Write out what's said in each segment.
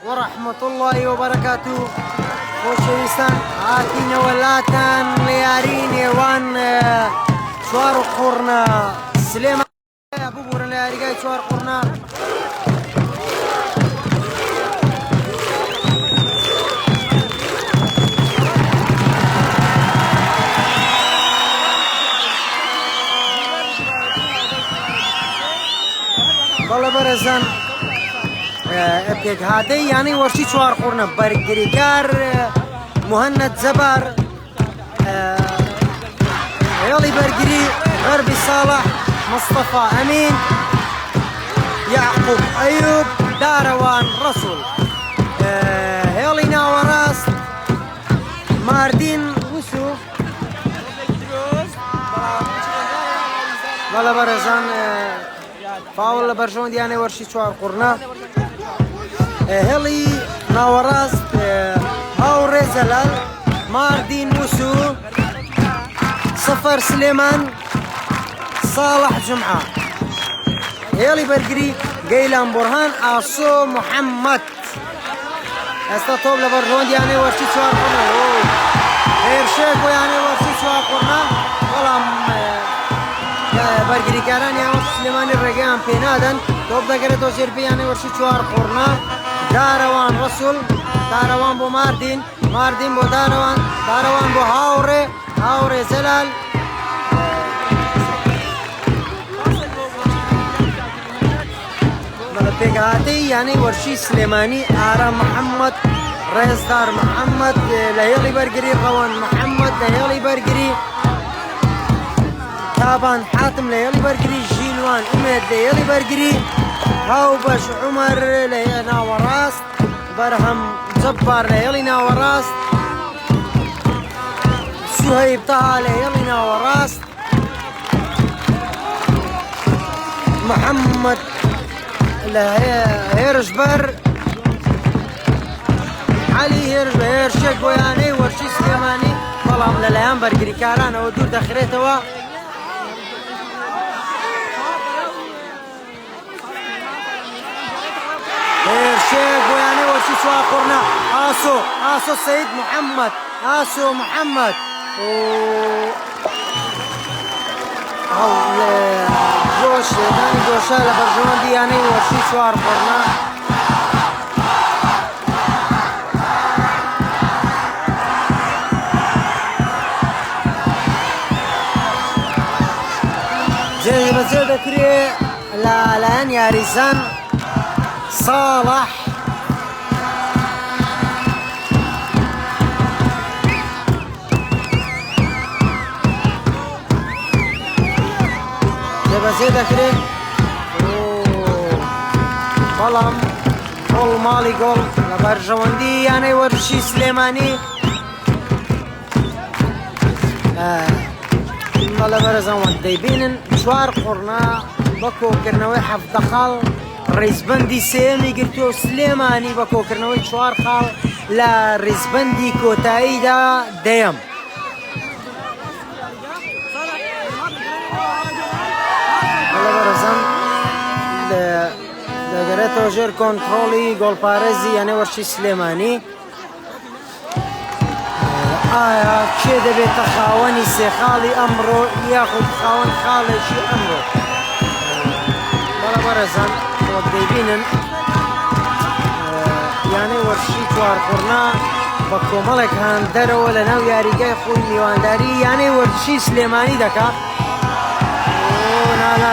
ورحمة الله وبركاته. خۆشەویستان هاتینەوە لاتان لە نێوان چوار قوڕنە سلێمان ببوورن لە یاریگای چوار قوڕنە. بەڵێ بەرەزان پێکهاتەی یانەی وەرشی چوار قوڕنە بەرگریکار مهند زەبار، هێڵی بەرگری غەربی ساڵح مصطفى ئەمین، یعقوب ئەیوب دارەوان ڕەسوول، هێڵی ناوەڕاست ماردین وسوف. بەڵێ بەرەزان فاوڵ لە بەرژەوەندیانەی وەرشی چوار قوڕنە. هێڵی ناوەڕاست هاوڕێ زەلال ماردین وسو، سەفەر سلێمان ساڵح جمعە، هێڵی بەرگری گەیلان بورهان ئاسۆ محەممەد. ئێستا تۆپ لە بەرژەوەندیانەی وەرشی چوار قوڕنە هێرشێک بۆ یانەی وەرشی چوار قوڕنە، بەڵام بەرگریکاران یاوە سلێمانی ڕێگەیان پێ نادەن. تۆپ دەگەرێتەوە ژێرپێ یانەی وەرشی چوار قوڕنە. دارەوان ڕەسوول، دارەوان بۆ ماردین، ماردین بۆ دارەوان، دارەوان بۆ هاوڕێ زەلال، پێکهاتەی یانەی وەرشی سلێمانی ئارام محەممەد، ڕێزدار محەممەد لە هێڵی بەرگری، ڕەوەن محەممەد لە هێڵی بەرگری، تابان حاتم لە هێڵی بەرگری، ژینوان ئومێد لە هێڵی بەرگری، هاوبەش عومەر لە ناوەڕاست، بەرهەم جەبار لە هێڵی ناوەڕاست، سوهەیب تەها لە هێڵی ناوەڕاست، محەممەد لە هێرشبەر، عەلی هێرشێک بۆ یانەی وەرشی سلێمانی، بەڵام لەلایەن بەرگریکارانەوە دوور دەخرێتەوە. هێرشێک بۆ یانەی وەرشی چوار قوڕنە ئاسۆ سەید محەممەد، ئاسۆ محەممەد جۆشێدانی جۆشە لە بەرژەوەندی یانەی وەرشی چوار قوڕنە. جێبەجێ دەکرێت لەلایەن یاریزان صالح جێبەجێ دەکرێت، بەڵام گۆڵ ماڵی گۆڵ لە بەرژەوەندی یانەی وەرشی سلێمانی. بەڵێ بەرەزان دەیبینن چوار قوڕنە بە کۆکردنەوەی حەفدە خاڵ ڕیزبەندی سێمی گرتووە و سلێمانی بە کۆکردنەوەی چوار خاڵ لە ڕیزبەندی کۆتاییدا دەیەم. بەڵێ بەرەزان دەگەرێتەوە ژێر کۆنتڕۆڵی گۆڵپارێزی یانەی وەرشی سلێمانی. ئایا کێ دەبێتە خاوەنی سێ خاڵی ئەمڕۆ یاخود خاوەن خاڵێکی ئەمڕۆ؟ بەڵێ بەرەزان وەک دەیبینن یانەی وەرشی چوار قوڕنە بە کۆمەڵێک هەن دەرەوە لە ناو یاریگای خۆی میوانداری یانەی وەرشی سلێمانی دەکات.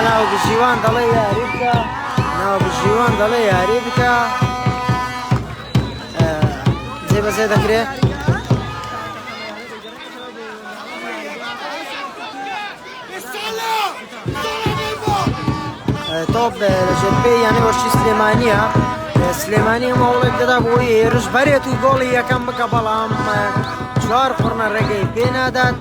ناوبژیوان دەڵێ یاری بکە، ناوبژیوان دەڵێ یاری بکە، جێبەجێ دەکرێت. تۆپ لە ژێرپێی یانەی وەرشی سلێمانیە. سلێمانی ماوڵێک دەدا بۆی هێرش بەرێت و گۆڵی یەکەم بکە، بەڵام چوار قوڕنە ڕێگەی پێ نادات.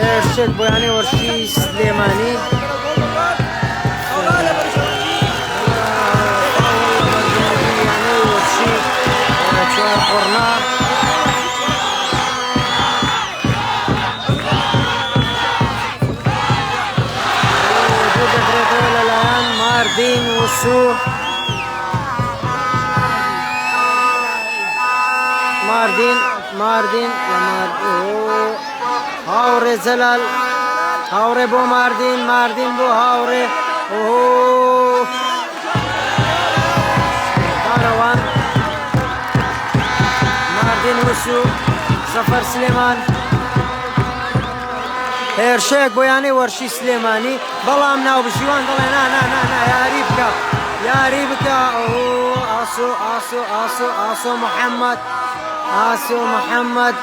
هێرشێک بۆ یانەی وەرشی سلێمانی. یانەی وەرشی چوار قوڕنە ماردین وسو ماردين هاوري زلال هاوري بو ماردين بو هاوري كاروان ماردين وسو سفر سليمان هێرشەیەک بۆ یانەی وەرشی سلێمانی بەڵام ناو بژیوان دەڵێ نا یاری بکە ئاسۆ محەممەد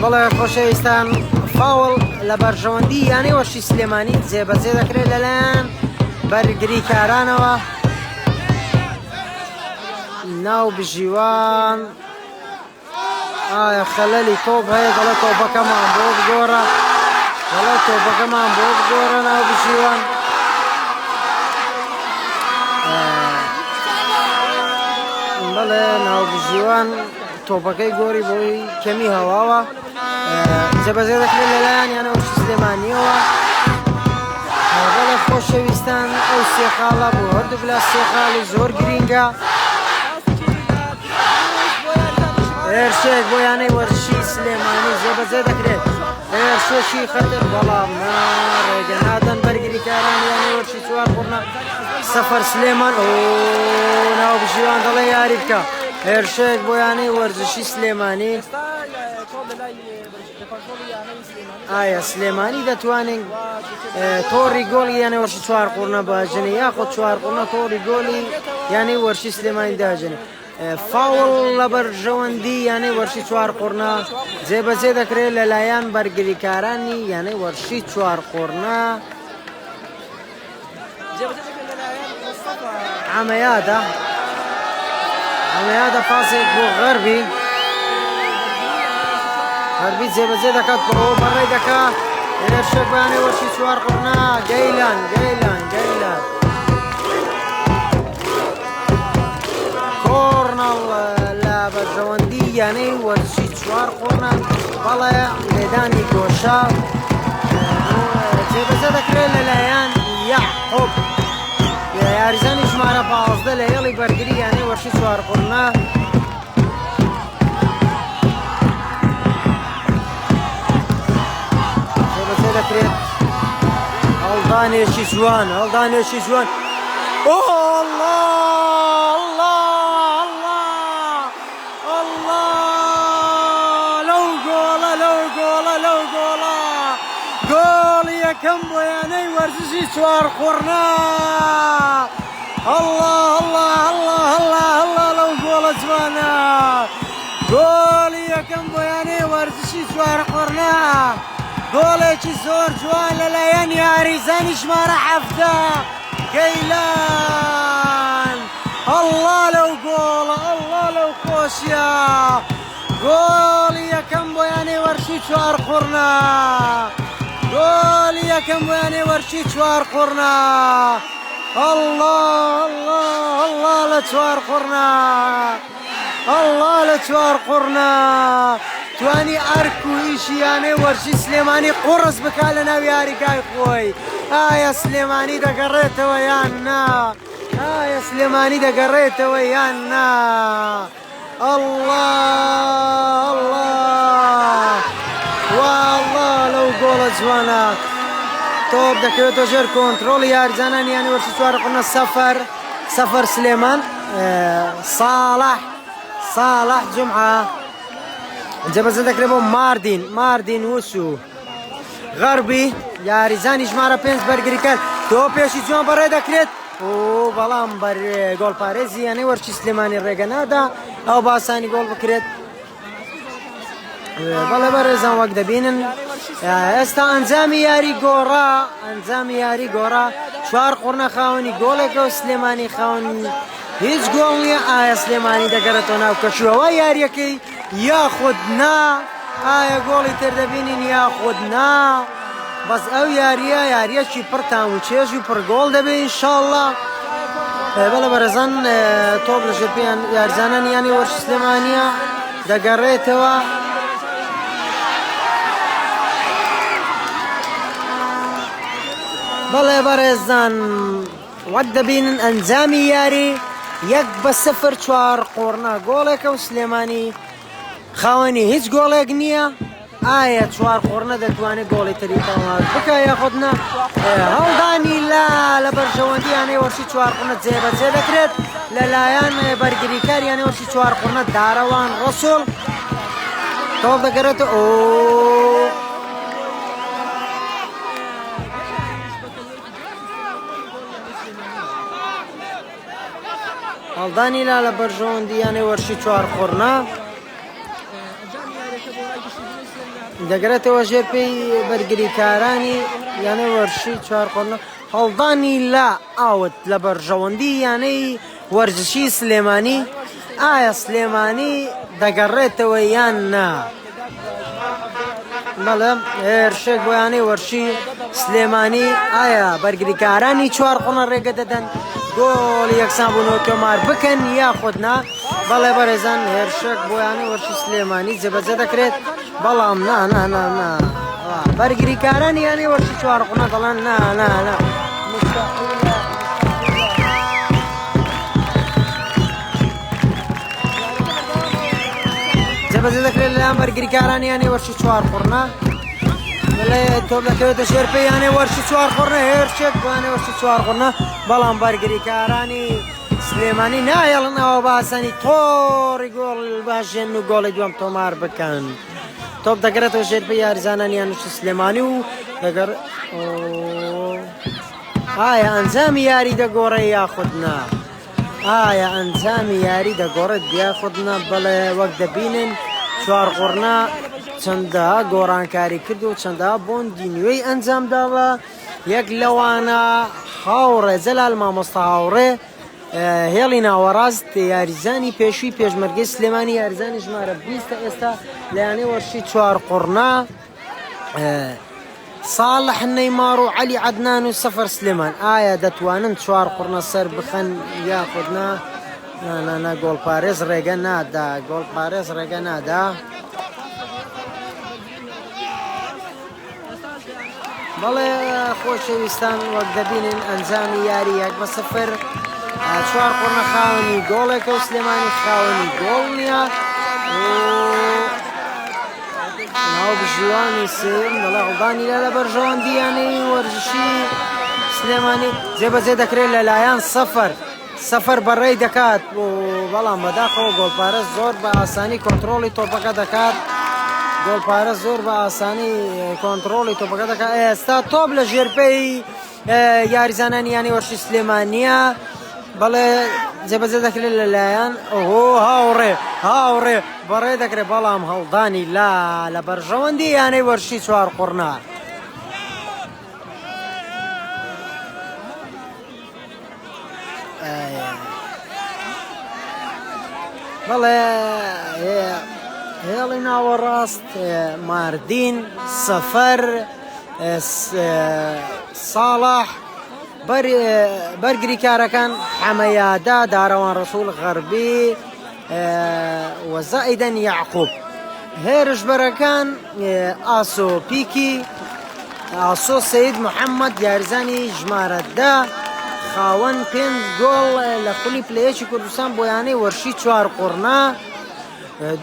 بەڵێ خۆشەویستان فاوڵ لە بەرژەوەندی یانەی وەرشی سلێمانی جێبەجێ دەکرێت لەلایەن بەرگریکارانەوە ناو بژیوان ئایا خەلەلی تۆپ هەیە دەڵێ تۆپەکەمان بۆ بگۆڕە ناو بژیوان بەڵێ ناو بژیوان تۆپەکەی گۆڕی بۆی کەمی هەواوە جێبەجێ دەکرێت لەلایەن یانە وەرشی سلێمانیەوە بەڵێ خۆشەویستان ئەو سێ خاڵە بۆ هەردوو بلا سێ خاڵی زۆر گرینگە هێرشێک بۆ یانەی وەرشی سلێمانی جێبەجێ دەکرێت هێرشێکی خەتر بەڵام ڕێگە نادەن بەرگریکاران یانەی وەرشی چوار قوڕنە سەفەر سلێمان ناو بژیوان دەڵێ یاری بکە هێرشێک بۆ یانەی وەرزشی سلێمانی ئایا سلێمانی دەتوانین تۆڕی گۆڵی یانەی وەرشی چوار قوڕنە باژنێ یاخۆ چوار قوڕنە تۆڕی گۆڵی یانەی وەرشی سلێمانی داژنێ فاوڵ لە بەرژەوەندی یانەی وەرشی چوار قوڕنە جێبەجێ دەکرێت لەلایەن بەرگریکارانی یانەی وەرشی چوار قوڕنە عەمەیادە پاسێک بۆ غەربی جێبەجێ دەکات بەەوە بەڕێ دەکا هێرشێک بۆ یانەی وەرشی چوار قوڕنە گەیلان کۆڕنەڵ لە بەرژەوەندی یانەی وەرشی چوار قوڕنە بەڵێ لێدانی گۆشە جێبەجێ دەکرێت لەلایەن یەعقوب یاریزانی ژمارە 15 لە هێڵی بەرگری یانەی وەرشی چوار قوڕنە جێبەجێ دەکرێت هەڵدانێکی جوان گۆڵی یەکەم بۆ یانەی وەرزشی چوار قوڕنە لەو گۆڵە جوانە گۆڵی یەکەم بۆ یانەی وەرزشی چوار قوڕنە گۆڵێکی زۆر جوان لەلایەن یاریزانی ژمارە 17 گەیلان لەو گۆڵە لەو خۆشیە گۆڵی یەکەم بۆ یانەی وەرشی چوار قوڕنە لە چوار قوڕنە توانی ئەرک و ئیشی یانەی وەرشی سلێمانی قوڕس بکا لە ناو یاریگای خۆی ئایا سلێمانی دەگەڕێتەوە یان نا لەو گۆڵە جوانە تۆپ دەکەوێتە ژێر کۆنتڕۆڵی یاریزانانی یانەی وەرشی چوار قوڕنە سەفەر سلێمان صالح جمعە جێبەجێ دەکرێت بۆ ماردین وسو غەربی یاریزانی ژمارە 5 بەرگریکار تۆ پێشی جوان بەڕێ دەکرێت بەڵام گۆڵپارێزی یانەی وەرشی سلێمانی ڕێگە نادا ئەو باسانی گۆڵ بکرێت بەڵێ بەڕێزان وەک دەبینن ئێستا ئەنجامی یاری گۆڕا چوار قوڕنە خاوەنی گۆڵێکە و سلێمانی خاوەنی هیچ گۆڵ نییە ئایا سلێمانی دەگەڕێتەوە ناو کەشوەوە یاریەکەی یاخود نا ئایا گۆڵی تر دەبینین یاخود نا بەس ئەو یاریەکی پڕ تام و چێژ و پڕ گۆڵ دەبێت ئینشاڵڵا بەڵێ بەڕێزان تۆپ لە ژێرپێیان یاریزانان یانی وەرش سلێمانیە دەگەڕێتەوە. بەڵێ بەڕێزان وەک دەبینن ئەنجامی یاری 1-0 4 قۆڕنا گۆڵێکە و سلێمانی خاوەنی هیچ گۆڵێک نییە. ئایا 4 قۆڕنە دەتوانێت گۆڵی تری تەواو بکە یاخودنا هەڵدانی لە بەرژەوەندیانەی وەرشی 4 قۆڕنە جێبەجێ دەکرێت لەلایەن بەرگریکاریانەی وەرشی 4 قۆڕنە داڕەوان ڕەسوڵ تۆپ دەگەڕێتەوە. هەڵدانی لا لە بەرژەوەندیانەی وەرشی 4 قۆڕنە دەگرێتەوە ژێر پێی بەرگریکارانی یانەی وەرشی 4 قۆڕنە. هەڵدانی لا ئاوت لە بەرژەوەندی یانەی وەرزشی سلێمانی. ئایا سلێمانی دەگەڕێتەوە یان نا؟ بەڵێ هێرشێک بۆ یانەی وەرشی سلێمانی. ئایا بەرگریکارانی 4 قۆڕنە ڕێگە دەدەن گۆڵی یەکسان بوونەوە تۆمار بکەن یاخود نا؟ بەڵێ بەڕێزان هێرشێک بۆ یانەی وەرشی سلێمانی جێبەجێ دەکرێت بەڵام نا بەرگریکارانی یانەی وەرشی 4 قۆڕنە دەڵێن نا جێبەجێ دەکرێت لەلایەن بەرگریکارانی یانەی وەرشی 4 قۆڕنە. بەڵێ تۆپ دەکەوێتە ژێرپێی یانەی وەرشی 4 قۆڕنە هێرشێک بۆ یانەی وەرشی 4 قۆڕنە بەڵام بەرگریکارانی سلێمانی نایەڵن ئەوە باسانی تۆڕی گۆڵ باشێن و گۆڵی دووەم تۆمار بکەن. تۆپ دەگەڕێتەوە ژێرپێی یاریزانانی یانوشی سلێمانی و دەگەڕ ئایا ئەنجامی یاری دەگۆڕێ یاخود نا؟ ئایا ئەنجامی یاری دەگۆڕێت یاخود نا؟ بەڵێ وەک دەبینن 4 قۆڕنا چەندەها گۆڕانکاری کرد و چەندەها بۆندی نوێی ئەنجام داوە. یەک لەوانە هاوڕێ جەلال مامۆستا هاوڕێ هێڵی ناوەڕاست یاریزانی پێشووی پێشمەرگەی سلێمانی یاریزانی ژمارە 20 ئێستا لە یانەی وەرشی 4 قۆڕنا ساڵح نەیمار و عەلی عەدنان و سەفەر سلێمان. ئایا دەتوانن 4 قۆڕنە سەر بخەن یاخود نا؟ نا گۆڵپارێز ڕێگە نادا، گۆڵپارێز ڕێگە نادا. بەڵێ خۆشەویستان وەک دەبینن ئەنجامی یاری 1-0 4 قۆڕنە خاوەنی گۆڵێکە و سلێمانی خاوەنی گۆڵ نییە. ناو بژیوانی سێم دەڵێ هەڵدانی لا لە بەرژەوەندی یانەی وەرزشی سلێمانی جێبەجێ دەکرێت لەلایەن سەفەر بەڕێی دەکات بەڵام بەداخەوە گۆڵپارە زۆر بە ئاسانی کۆنتڕۆڵی تۆپەکە دەکات. گۆڵپارە زۆر بە ئاسانی کۆنتڕۆڵی تۆپەکە دەکات. ئێستا تۆپ لە ژێرپێی یاریزانانی یانەی وەرشی سلێمانیە. بەڵێ جێبەجێ دەکرێت لەلایەن هاوڕێ بەڕێ دەکرێت بەڵام هەڵدانی لا لە بەرژەوەندی یانەی وەرشی 4 قۆڕنا. بەڵێ هێڵی ناوەڕاست ماردین سەفەر ساڵح بەرگریکارەکان حەمەیادا داڕەوان ڕەسوڵ غەربی وەزائیدەن یعقوب. هێرشبەرەکان ئاسۆ پیکی ئاسۆ سەید محەممەد یاریزانی ژمارە 10 خاوەن 5 گۆڵ لە خولی پلەیەکی کوردستان بۆ یانەی وەرشی 4 قۆڕنا.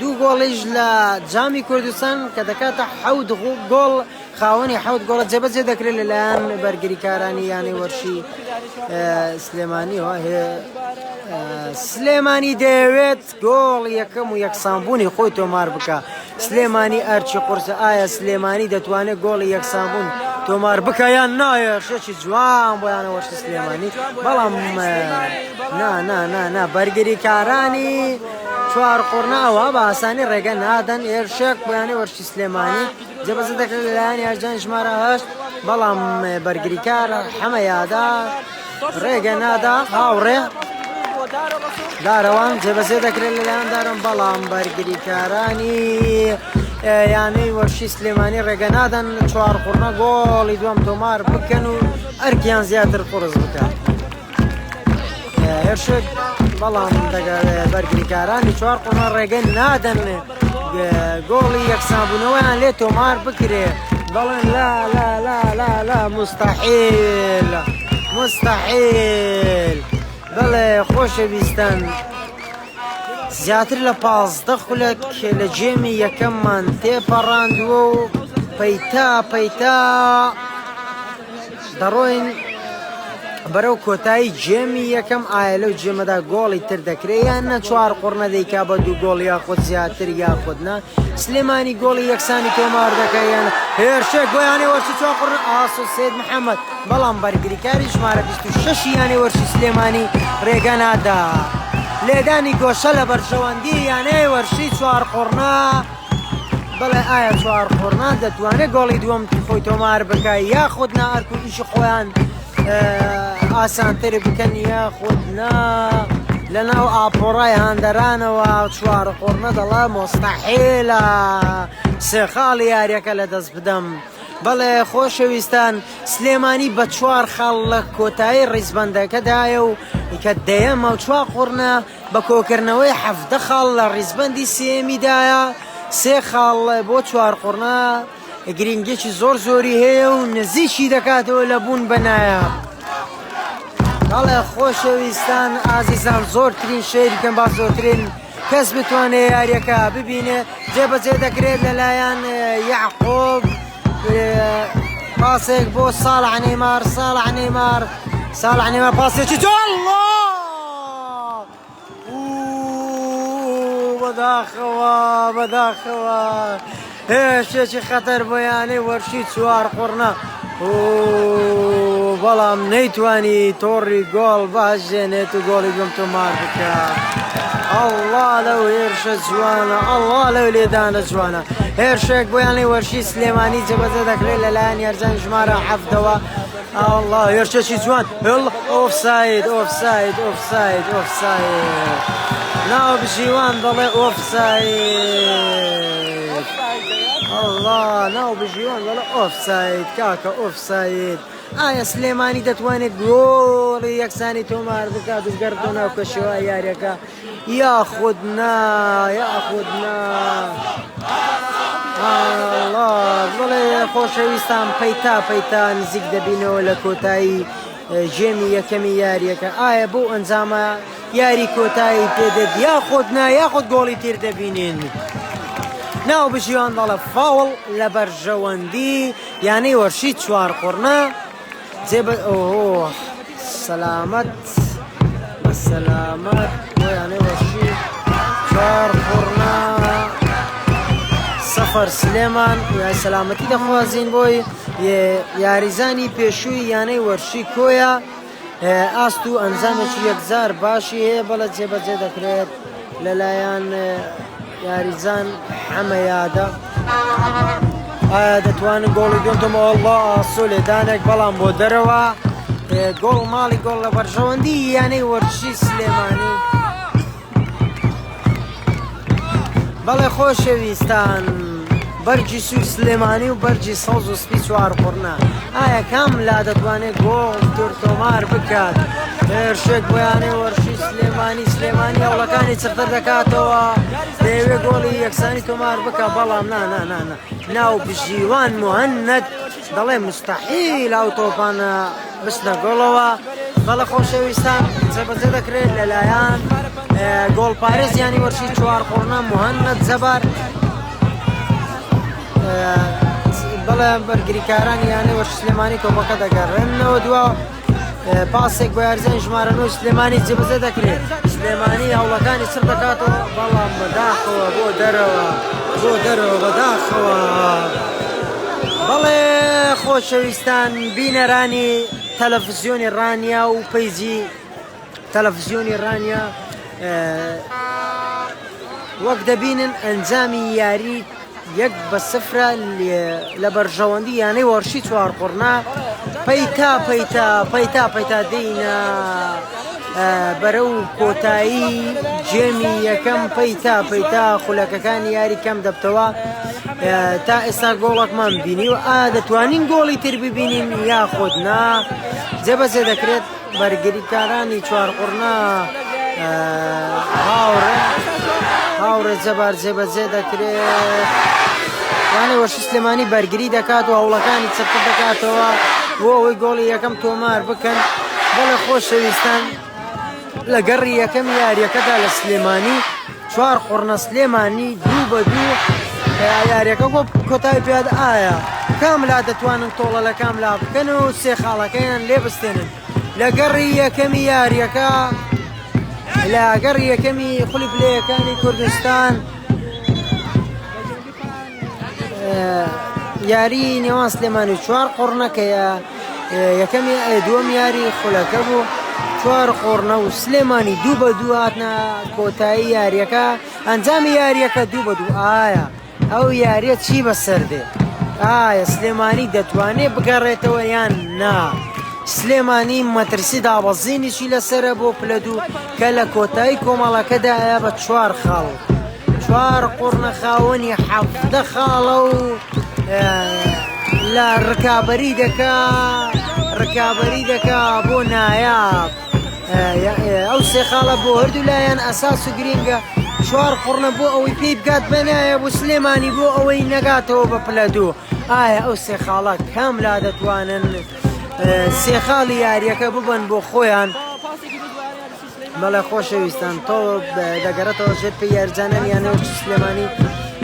2 گۆڵیش لە جامی کوردستان کە دەکاتە 7 گۆڵ خاوەنی 7 گۆڵە جێبەجێ دەکرێت لەلایەن بەرگریکارانی یانەی وەرشی سلێمانی. سلێمانی دەیەوێت گۆڵ یەکەم و یەکسانبوونی خۆی تۆمار بکە. سلێمانی ئەرچی قورسە. ئایا سلێمانی دەتوانێت گۆڵی یەکسانبوون تۆمار بکە یان نایە؟ شێکی جوان بۆ یانە وەرشی سلێمانی بەڵام نا بەرگریکارانی 4 قۆڕنا ئەوە بە ئاسانی ڕێگە نادەن. هێرشێک بۆ یانەی وەرشی سلێمانی جێبەجێ دەکرێت لەلایەن یاریزانی ژمارە 8 بەڵام بەرگریکار حەمەیادا ڕێگە نادا. هاوڕێ داڕەوان جێبەجێ دەکرێت لەلایەن دارم بەڵام بەرگریکارانی یانەی وەرشی سلێمانی ڕێگە نادەن 4 قۆڕنە گۆڵی دووەم تۆمار بکەن و ئەرکیان زیاتر قورس بکات. هێرشک بەڵام بەرگریکارانی چوار قۆنە ڕێگەی نادەن گۆڵی یەکسانبوونەوەیان لێ تۆمار بکرێ بەڵێن لا لا لا لا لا مستحیل مستحیل بەڵێ خۆشەویستان زیاتر لە 15 خولەک لە جێمی یەکەممان تێپەڕاندووە و پەیتا دەڕۆین بەرەو کۆتایی جێمی یەکەم ئایا لەو جێمەدا گۆڵی تر دەکرێت یان نە چوار قڕنە دەیکا بە دوو گۆڵ یاخود زیاتر یاخودنا سلێمانی گۆڵی یەکسانی تۆمار دەکەی یان هێرشێک بۆیانێ وەرشی چوار قڕن ئاسۆ سید محەممەد بەڵام بەرگریکاری ژمارە 26 یانێ وەرشی سلێمانی ڕێگە نادا لێدانی گۆشە لە بەرژەوەندی یانەیە وەرشی چوار قڕنا بەڵێ ئایا چوار قڕنا دەتوانێت گۆڵی دووەم خۆی تۆمار بکای یاخودنا ئەرکو ئیشی خۆیان ئاسانتر بکەن یاخودنا لەناو ئاپۆڕای هاندەرانەوە چوار قڕنە دەڵا مۆستەحیلە سێ خاڵی یاریەکە لە دەست بدەم بەڵێ خۆشەویستان سلێمانی بە چوار خاڵ لە کۆتایی ڕیزبەندەکەدایە و کە دەیەمە و چوار قڕنە بە کۆکردنەوەی 17 خاڵ لە ڕیزبەندی سێمیدایە سێ خاڵ بۆ چوار قڕنە گرنگێکی زۆر زۆری هەیە و نزیکی دەکاتەوە لە بوون بەنایە بەڵێ خۆشەویستان ئازیزان زۆرترین شەیری بکەن با زۆرترین کەس بتوانێت یاریەکە ببینێ جێبەجێ دەکرێت لەلایەن یعقوب پاسێک بۆ ساڵح نەیمار ساڵح نەیمار پاسێکی جۆڵ بەداخەوە هێشتێکی خەتەر بۆیانەی وەرشی چوار قڕنە بەڵام نەیتوانی تۆڕی گۆڵ باشێنێت و گۆڵی گوم تۆمار بکە ئەڵڵا لەو هێرشە جوانە ئەڵڵا لەو لێدانە جوانە هێرشێک بۆیانەی وەرشی سلێمانی جێبەجێ دەکرێت لەلایەن یارجان ژمارە 7ەوە ئەڵڵا هێرشێکی جوان ئۆفساید ناو بژیوان دەڵێ ئۆفساید الله ناو بژیوان دەڵێ ئۆفساید کاکە ئۆفساید ئایا سلێمانی دەتوانێت گۆڵی یەکسانی تۆمار بکات و گەردۆ ناو کەشەوە یاریەکە یاخودنا بڵێ خۆشەویستان پەیتا نزیک دەبینەوە لە کۆتایی جێمی یەکەمی یاریەکە ئایا بۆ ئەنجامە یاری کۆتایی پێدەت یاخود گۆڵی تر دەبینین ناو بژیوان دەڵێ فاوڵ لە بەرژەوەندی یانەی وەرشی چوار قڕنە سەلامەت یانەی وەرشی چوار قڕنە سەفەر سلێمان یای سەلامەتی دەخوازین بۆی یاریزانی پێشووی یانەی وەرشی کۆیە ئاست و ئەنجامێکی یەکجار باشی هەیە بەڵە جێبەجێ دەکرێت لەلایەن یاریزان حەمەیادە ئایا دەتوانن گۆڵی دوێنتەمەوە ئەڵڵا ئاسۆ لێدانێک بەڵام بۆ دەرەوە گۆڵ ماڵی گۆڵ لە بەرژەوەندی یانەی وەرشی سلێمانی بەڵێ خۆشەویستان بەرجی سوور سلێمانی و بەرجی سەوز و سپی چوار قڕنە ئایا کام لا دەتوانێت گۆڵ تر تۆمار بکات هێرشێک بۆیانەی وەرشی سلێمانی هەوڵەکانی چرتر دەکاتەوە دەیەوێت گۆڵی یەکسانی تۆمار بکە بەڵام ناو بژیوان موهەنەد دەڵێ مستەحیل ئەو تۆپانە بچنە گۆڵەوە بەڵێ خۆشەویستان جێبەجێ دەکرێت لەلایەن گۆڵپارێز یانی وەرشی چوار قڕنە موهەنەد جەبار بەڵێ بەرگریکارانی یانەی وەرشی سلێمانی تۆپەکە دەگەڕێنەوە دووە پاسێک بۆ یاریزانی ژمارە 9 سلێمانی جێبەجێ دەکرێت سلێمانی هەوڵەکانی چڕ دەکاتەوە بەڵام بەداخەوە بۆ دەرەوە بەداخەوە بەڵێ خۆشەویستان بینەرانی تەلەڤیزیۆنی ڕانیا و پەیجی تەلەڤیزیۆنی ڕانیا وەک دەبینن ئەنجامی یاری 1-0 لە بەرژەوەندی یانەی وەرشی چوار قڕنە پەیتا دێینە بەرەو کۆتایی جێمی یەکەم پەیتا خولەکەکانی یاری کەم دەبتەوە تا ئێستا گۆڵێکمان بینی و دەتوانین گۆڵی تر ببینین یاخودنا جێبەجێ دەکرێت بەرگریکارانی چوارقوڕنا هاوڕێ جەبار جێبەجێ دەکرێت یانەی وەرشی سلێمانی بەرگری دەکات و هەوڵەکانی چەپە دەکاتەوە بۆ ئەوەی گۆڵی یەکەم تۆمار بکەن بەڵێ خۆشەویستان لە گەڕی یەکەم یاریەکەدا لە سلێمانی چوار قوڕنە سلێمانی 2-2 یاریەکە بۆ کۆتایی پێدا ئایا کاملا دەتوانن تۆڵە لە کاملا بکەن و سێ خاڵەکەیان لێ بستێنن لە گەڕی یەکەمی یاریەکە لە گەڕی یەکەمی خولی پلەیەکانی کوردستان یاری نێوان سلێمانی و چوار قوڕنەکەیە یەکەمی دووەم یاری خولەکە بوو چوار قوڕنە و سلێمانی 2-2 هاتنە کۆتایی یاریەکە ئەنجامی یاریەکە 2-2 ئایا ئەو یاریە چی بەسەردێ ئایا سلێمانی دەتوانێت بگەڕێتەوە یان نا سلێمانی مەترسی دابەزینیشی لەسرە بۆ پلە دوو کە لە کۆتایی کۆمەڵەکەدایە بە چوار خاڵ چوار قوڕنە خاوەنی 17 خاڵە و لە ڕکابەری دەکا بۆ نایاب ئەو سێ خاڵە بۆ هەردوو لایەن ئەساس و گرینگە چوار قوڕنە بۆ ئەوەی پێی بگات بەنایە بۆ سلێمانی بۆ ئەوەی نەگاتەوە بە پلە دوو ئایا ئەو سێ خاڵە کاملا دەتوانن سێ خاڵی یاریەکە ببن بۆ خۆیان بەڵێ خۆشەویستان تۆ دەگەڕێتەوە ژێر پێی یاریجانەن یانەی وەرچی سلێمانی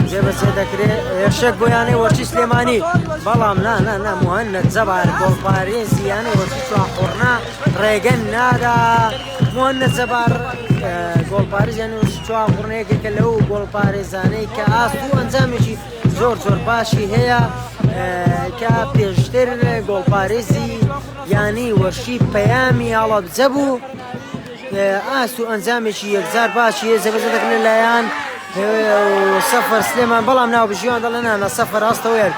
جێبەجێ دەکرێت یەشێک بۆ یانەی وەرچی سلێمانی بەڵام نا موهەنەد جەبار گۆڵپارێزی یانەی وەرچی چوار قوڕنا ڕێگەن نادا موهەنەد جەبار گۆڵپارێز یانەی وەرچی چوار قوڕنەیەکێکە لەو گۆڵپارێزانەی کە ئاست و ئەنجامێکی زۆر باشی هەیە کە پێشتر گۆڵپارێزی یانی وەرشی پەیامی هەڵەبجە بوو ئاست و ئەنجامێکی یەکجار باشی هەیە جێبەجێ دەکرێت لایەن سەفەر سلێمان بەڵام ناو بژیان دەڵێنانە سەفەر هەستەوەێر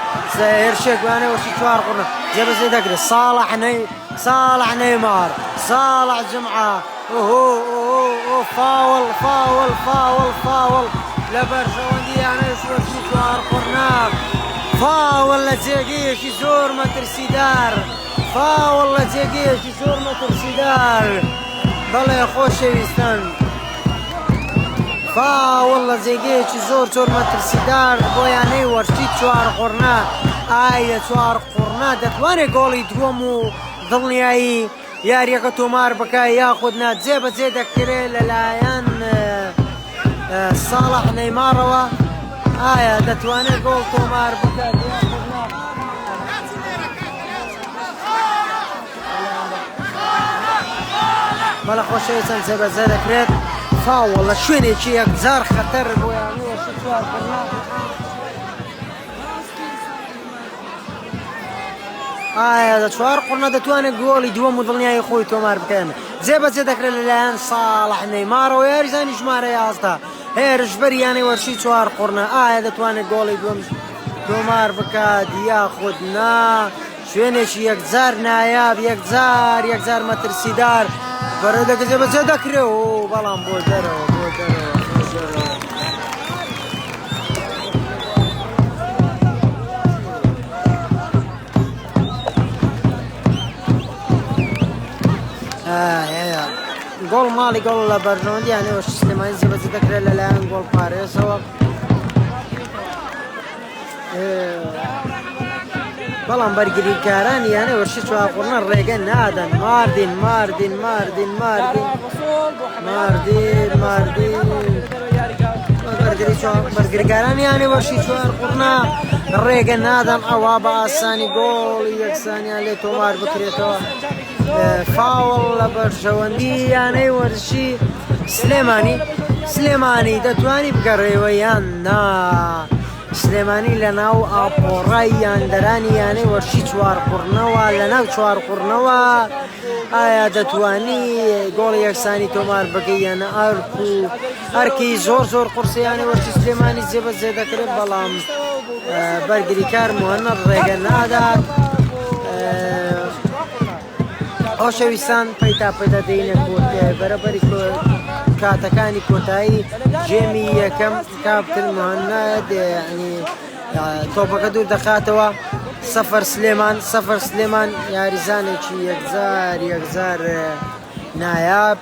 هێرشێک وانە وەرشی چوار قوڕنە جێبەجێ دەکرێت ساڵح نەیمار ساڵح جمعە فاوڵ لە بەرژەوەندی یانەی وەرشی چوار قوڕنا فاوڵ لە جێگەیەکی زۆر مەترسیدار بەڵێ خۆشەویستان فاوڵ لە جێگەیەکی زۆر مەترسیدار بۆ یانەی وەرشی چوار قوڕنا ئایا چوار قوڕنا دەتوانێت گۆڵی دووەم و دڵنیایی یاریەکە تۆمار بکای یاخودنا جێبەجێ دەکرێت لەلایەن ساڵح نەیمارەوە ئایا دەتوانێت گۆڵ تۆمار بکات بەڵە خۆشەویستان جێبەجێ دەکرێت فاوڵ لە شوێنێکی یەکجار خەتەر بۆ یانەی وەرشی چوار قوڕنا ئایا لە چوار قوڕنە دەتوانێت گۆڵی دووەم و دڵنیایی خۆی تۆمار بکەن جێبەجێ دەکرێت لەلایەن ساڵح نەیمارەوە یاریزانی ژمارە 11 هێرشبەری یانەی وەرشی چوار قوڕنە ئایا دەتوانێت گۆڵی دووەم تۆمار بکات یاخودنا شوێنێکی یەکجار نایاب یەکجار مەترسیدار بەڕێدەکە جێبەجێ دەکرێت و بەڵام بۆ دەرەوە گۆڵ ماڵی گۆڵ لە بەرژەوەندی یانەی وەرشی سلێمانی جێبەجێ دەکرێت لەلایەن گۆڵپارێزەوە بەڵام بەرگریکارانی یانەی وەرشی چوار قوڕنە ڕێگە نادەن ماردین بەرگریکارانی یانەی وەرشی چوار قوڕنە ڕێگە نادەن ئەوا بە ئاسانی گۆڵی یەکسانیان لێ تۆمار بکرێتەوە فاوڵ لە بەرژەوەندی یانەی وەرشی سلێمانی دەتوانی بگەڕێەوە یان نا سلێمانی لە ناو ئاپۆڕای یاندەرانی یانەی وەرشی چوار قوڕنەوە لە ناو چوار قوڕنەوە ئایا دەتوانی گۆڵی یەکسانی تۆمار بگەی یانە ئەرکی زۆر قورسیانی وەرشی سلێمانی جێبەجێ دەکرێت بەڵام بەرگریکار موهەنەد ڕێگە نادات خۆشەویستان پەیدا دەینە بەرەبەری کاتەکانی کۆتایی ژێمی یەکەم کاپتن موهەنەد تۆپەکە دوور دەخاتەوە. سەفەر سلێمان یاریزانێکی یەکجار نایاب،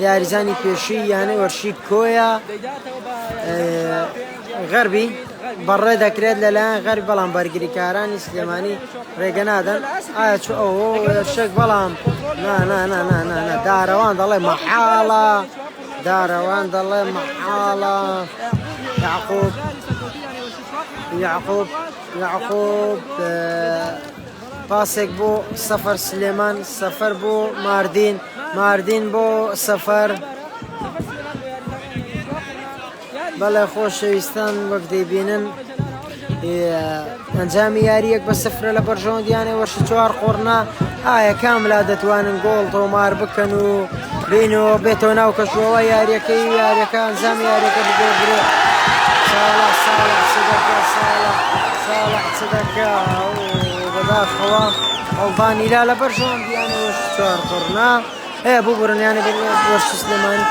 یاریزانی پێشی یانەی وەرشی کۆیە غەربی بەڕێ دەکرێت لەلایەن غەربی، بەڵام بەرگریکارانی سلێمانی ڕێگە نادەن. ئایا چ شێک بەڵام دارەوان دەڵێ مەحاڵە، دارەوان دەڵێ مەحاڵە. یعقوب پاسێک بۆ سەفەر سلێمان، سەفەر بۆ ماردین بۆ سەفەر. بەڵێ خۆشەویستان وەک دەیبینن ئەنجامی یاریەک بە سفرە لە بەرژەوەندیانەی وەرشی 4 قۆڕنا. ئایا کاملا دەتوانن گۆڵ تۆمار بکەن و بینەوە بێتەوە ناو کەشوەوە یاریەکە ئەنجامی یاریەکە بگۆڕێت. ساڵح چ دەکا بەداخەوە هەڵبانی لا لە بەرژەوەندیانەی وەرشی 4 قۆڕنا. بوو بڕنیانە وەرشی سلێمانی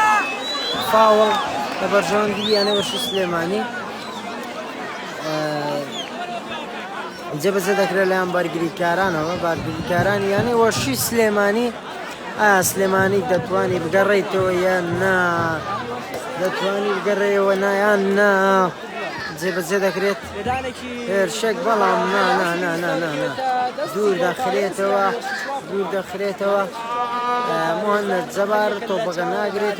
فاوڵ لە بەرژەوەندی یانەی وەرشی سلێمانی جێبەجێ دەکرێت لەیان بەرگریکارانەوە، بەرگریکارانی یانەی وەرشی سلێمانی. ئایا سلێمانی دەتوانی بگەڕێیتەوە یان نا، دەتوانی بگەڕێەوە نایان نا، جێبەجێ دەکرێت هێرشێک، بەڵام دوور دەخرێتەوە. مهند جەبار تۆپەکە ناگرێت.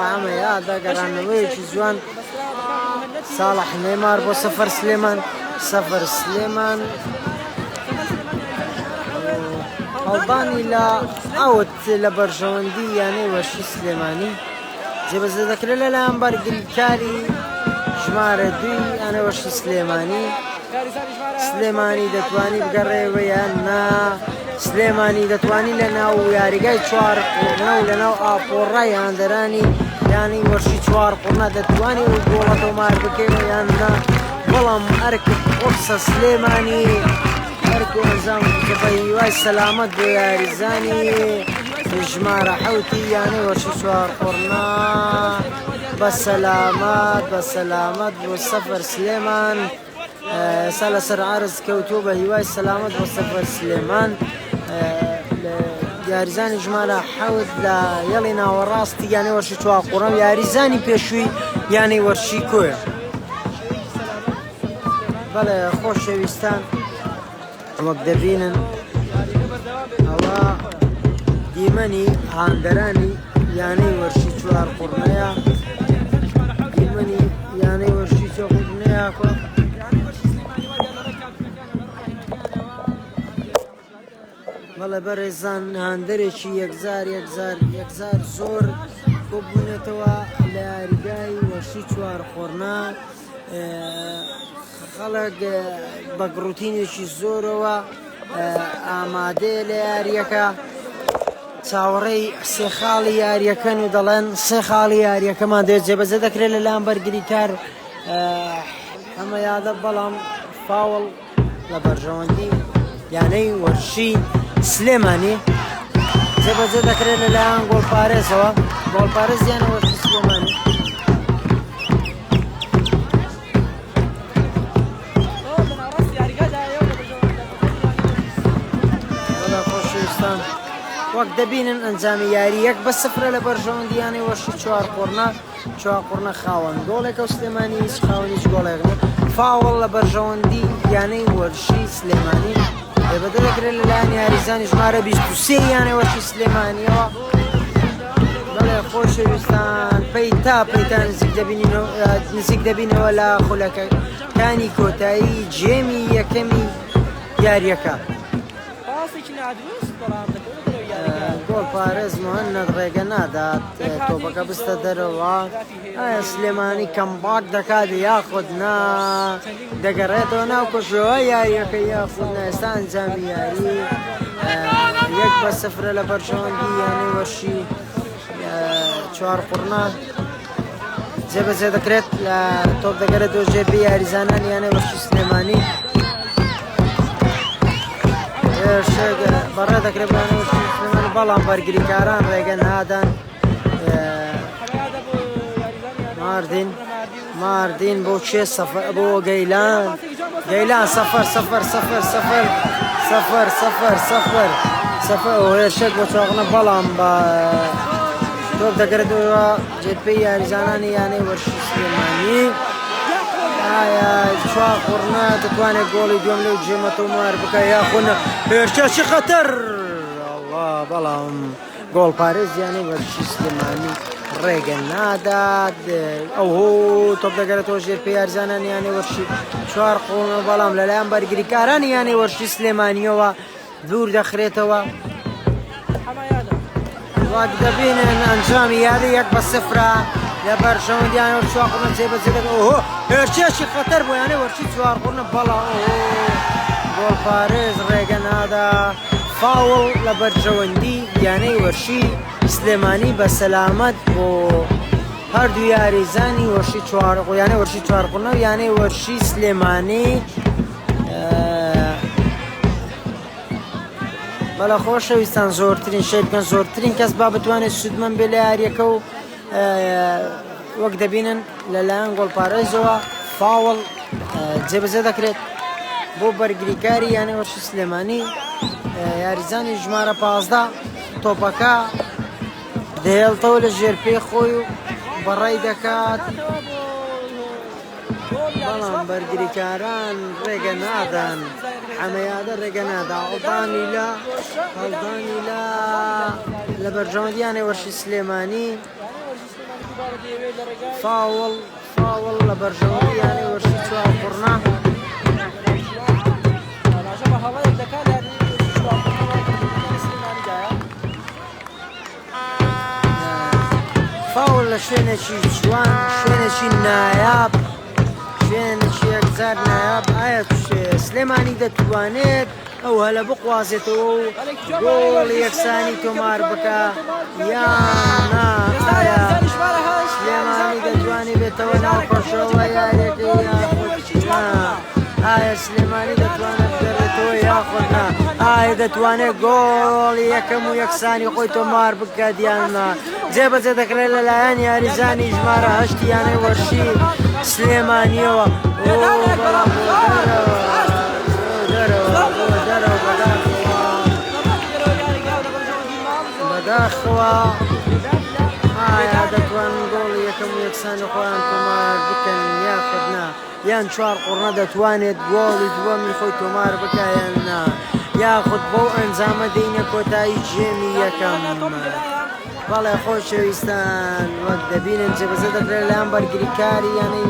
ئەمەیادا گەڕانەوەیەکی جوان. ساڵح نێمار بۆ سەفەر سلێمان هەڵبانی لە ئەوت لە بەرژەوەندی یانەی وەرشی سلێمانی جێبەجێ دەکرێت لەلایەن بەرگریکاری ژمارە 2 یانەی وەرشی سلێمانی. سلێمانی دەتوانی بگەڕێەوە یان نا، سلێمانی دەتوانی لە ناو یاریگای 4 قۆڕنا و لە ناو ئاپۆڕای هاندەرانی یانی وەرشی 4 قۆڕنا دەتوانی و گۆڵە تۆمار بکەوە یان نا، بەڵام ئەرکب قورسە سلێمانی ئەرک و ئەنجام هیوای سەلامەت بۆ یاریزانی ژمارە 7 یانەی وەرشی 4 قۆڕنا. بەسەلامەت بۆ سەفەر سلێمان. ئێستا لەسەر عەرز کەوتووە بە هیوای سەلامەت بۆ سەفەر سلێمان. یاریزانی ژمارە 7 لە یەڵی ناوەڕاستی یانەی وەرشی 4 قۆڕنا و یاریزانی پێشووی یانەی وەرشی کۆیە. بەڵێ خۆشەویستان وەک دەبینن ئەوە دیمەنی هاندەرانی یانەی وەرشی 4 قۆڕنەیە، دیمەنی یانەی وەرشی 4 قۆڕنەیە. بەڵێ بەڕێزان هاندەرێکی یەکجار زۆر ببوونێتەوە لە یاریگای وەرشی 4 قۆڕنا. خەڵک بە گڕوتینێکی زۆرەوە ئامادەیە لە یاریەکە، چاوەڕێی سێ خاڵی یاریەکەن و دەڵێن سێ خاڵی یاریەکەمان دەوێت جێبەجێ دەکرێت لەلایەن بەرگریکار ئەمە یادە، بەڵام فاوڵ لە بەرژەوەندی یانەی وەرشی سلێمانی جێبەجێ دەکرێت لەلایەن گۆڵپارێزەوە، گۆڵپارێز یانەی وەرشی سلێمانی. وەک دەبینن ئەنجامی یاریەک بە سفرە لە بەرژەوەندیانەی وەرشی 4 قۆڕنا خاوەن گۆڵێکە و سلێمانی هیچ خاوەنیش گۆڵێک نیە. فاوڵ لە بەرژەوەندی یانەی وەرشی سلێمانی بێبەدە دەکرێت لەلایەن یاریزانی ژمارە 23 یانەی وەرشی سلێمانیەوە. بەڵێ خۆشەویستان پەیتا نزیک دەبینەوە لە خولەکەکانی کۆتایی جێمی یەکەمی یاریەکە. گۆڵپارێز مهند ڕێگە نادات تۆپەکە بستە دەرەوە. ئایا سلێمانی کەمباک دەکات یاخود نا دەگەڕێتەوە ناو کۆشەوە یاریەکە یاخود نا؟ ئێستا ئەنجامی یاری 1-0 لە بەرژەوەندی یانەی وەرشی 4 قۆڕنا جێبەجێ دەکرێت لە تۆپ دەگەرێتەوە ژێربی یاریزانان یانەی وەرشی سلێمانی. بەڕێ دەکرێت یانەی وەرشی سلێمانی، بەڵام بەرگریکاران ڕێگە نادان. ماردين بۆ چێ سەفەر بۆ گەیلان سەفەر هێرشێک بۆ چاقنە بەڵام بە تۆپ دەگرێتەوە جێپەی یاریزانانی یانەی وەرشی سلێمانی ئایا چوار قوڕنا دەتوانێت گۆڵی دوم لەو جێمە تۆمار بکە یاخۆ هێرشێکی خەتەر بەڵام گۆڵ پارێز یانەی وەرشی سلێمانی ڕێگە نادات ئەوهۆ تۆپ دەگەرێتەوە ژێرپەی یاریزانانی یانەی وەرشی چوار قوڕنا بەڵام لەلایەن بەرگریکارانی یانەی وەرشی سلێمانیەوە دوور دەخرێتەوە وەک دەبینن ئەنجامی یاری 1-0 لە بەرژەوەندیانەوە چوار قوڕنە جێبەجێ دەکەن هێرشێکی خەتەر بۆ یانەی وەرشی چوار قوڕنە بەڵام گۆڵ پارێز ڕێگە نادا فاوڵ لە بەرژەوەندی یانەی وەرشی سلێمانی بە سەلامەت بۆ هەردوو یاریزانی وەرشی یانەی وەرشی چوار قوڕنە و یانەی وەرشی سلێمانی بەڵە خۆشەویستان زۆرترین شەی بکەن زۆرترین کەس با بتوانێت سودمەند بێ لە یاریەکە و وەک دەبینن لەلایەن گۆڵپارێزەوە فاوڵ جێبەجێ دەکرێت بۆ بەرگریکاری یانەی وەرشی سلێمانی یاریزانی ژمارە 15 تۆپەکە دەهێڵتەوە لە ژێرپێی خۆی و بەڕێی دەکات بەڵام بەرگریکاران ڕێگە نادان حەمەیادە ڕێگە نادا هەڵدانی لە بەرژەوەندیانەی وەرشی سلێمانی فاوڵ لە بەرژەوەندیانەی وەرشی چوار قوڕنا فاوڵ لە شوێنێکی جوان شوێنێکی نایاب شوێنێکی یەکجار نایاب ئایا سلێمانی دەتوانێت ئەو هەلە بقوازێتەوە و گۆڵی یەکسانی تۆمار بکە یان ئایا سلێمانی دەتوانێت بێتەوە ناو پەشەوە یاریەکەی ئایا سلێمانی دەتوانێت بگەڕێتەوە یاخۆ نا ئایا دەتوانێت گۆڵی یەکەم و یەکسانی خۆی تۆمار بکات یاننا جێبەجێ دەکرێت لەلایەن یاریزانی ژمارە 8 یانەی وەرشی سلێمانیەوە بەداخەوە ئایا دەتوان گۆڵی یەکەم و یەکسانی خۆیان تۆمار بکەن یاخودنا یان چوار قوڕنە دەتوانێت گۆڵی دووەمی خۆی تۆمار بکە یان نا یاخود بەو ئەنجامە دەینە کۆتایی جێمی یەکەم بەڵێ خۆشەویستان وەک دەبینن جێبەجێ دەکرێت لەلایەن بەرگریکاری یانەی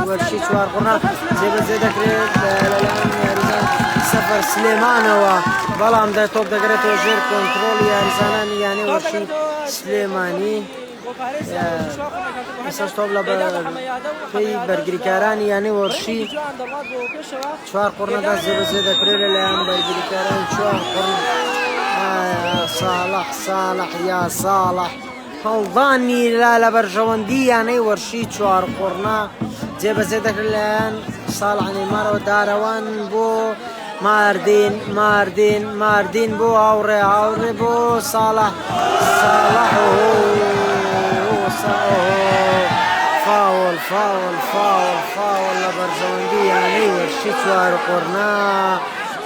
وەرشی چوار قوڕنا جێبەجێ دەکرێت لەلایەن یاریزان سەفەر سلێمانەوە بەڵام تۆپ دەگرێتەوە ژێر کۆنتڕۆڵ یاریزانانی یانەی وەرشی سلێمانی ئێساش تۆپ لە پێی بەرگریکارانی یانەی وەرشی چوار قوڕنەدا جێبەجێ دەکرێت لەلایەن بەرگریکارانی چوار قوڕن ساڵح یا ساڵح هەڵدانی لە بەرژەوەندی یانەی وەرشی چوار قوڕنا جێبەجێ دەکرێت لەلایەن ساڵح نێمارەوە دارەوان بۆ ماردین بۆ هاوڕێ بۆ ساڵح فاوڵ لە بەرژەوەندی یانەی وەرشی چوار قوڕنا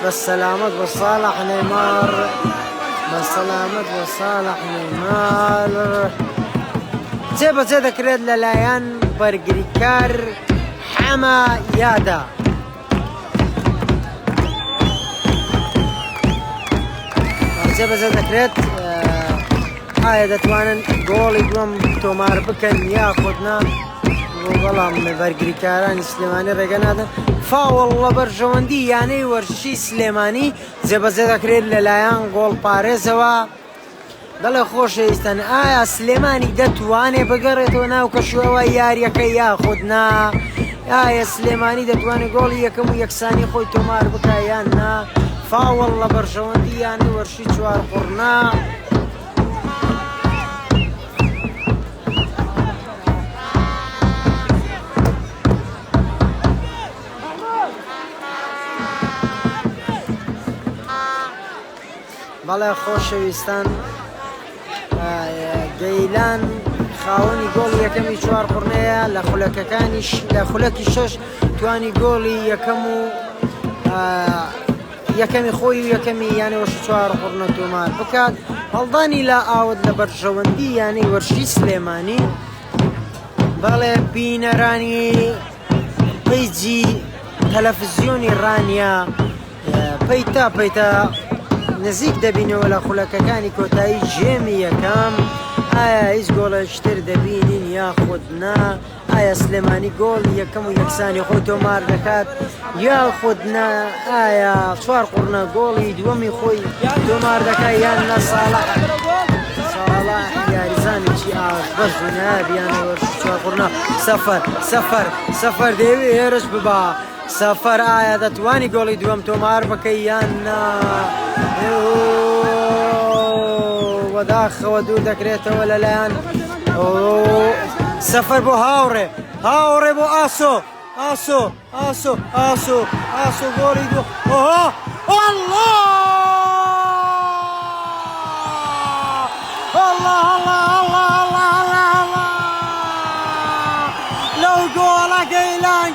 بەسەلامەت بۆ ساڵح نێمار جێبەجێ دەکرێت لەلایەن بەرگریکار حەمەیادە جێبەجێ دەکرێت ئایا دەتوانن گۆڵی دووەم تۆمار بکەن یاخودنا بەڵام بەرگریکارانی سلێمانی ڕێگە نادەن فاوڵ لە بەرژەوەندی یانەی وەرشی سلێمانی جێبەجێ دەکرێت لەلایەن گۆڵ پارێزەوە دەڵێ خۆشەویستان ئایا سلێمانی دەتوانێت بگەڕێتەوە ناو کەشوەوە یاریەکە یاخودنا ئایا سلێمانی دەتوانێت گۆڵی یەکەم و یەکسانی خۆی تۆمار بکە یان نا فاوڵ لە بەرژەوەندی یانەی وەرشی چوار قوڕنا بەڵێ خۆشەویستان گەیلان خاوەنی گۆڵی یەکەمی چوار قڕنەیە لە خولەکی شەش توانی گۆڵی یەکەم و یەکەمی خۆی و یەکەمی یانەی وەرشی چوار قڕنە تۆمار بکات. هەڵدانی لا ئاوت لە بەرژەوەندی یانەی وەرشی سلێمانی بەڵێ بینەرانی پیجی تەلەڤیزیۆنی ڕانیا پەیتا نزیک دەبینەوە لە خولەکەکانی کۆتایی ژێمی یەکەم. ئایا هیچ گۆڵەشتر دەبینین یاخود نا؟ ئایا سلێمانی گۆڵ یەکەم و یەکسانی خۆی تۆمار دەکات یاخود نا؟ ئایا چوار قڕنە گۆڵی دووەمی خۆی تۆمار دەکات یان نا؟ ساڵح یاریزانێکی ئاشبەش و نابیانە وەرشی چوار قڕنە. سەفەر دەیەوێ هێرش ببا. سەفەر ئایا دەتوانی گۆڵی دووەم تۆمار بکەی یان نا؟ وەداخەوە دوور دەکرێتەوە لەلایەن سەفەر بۆ هاوڕێ بۆ ئاسۆ گۆڵی دوو. لەو گۆڵە گەیلان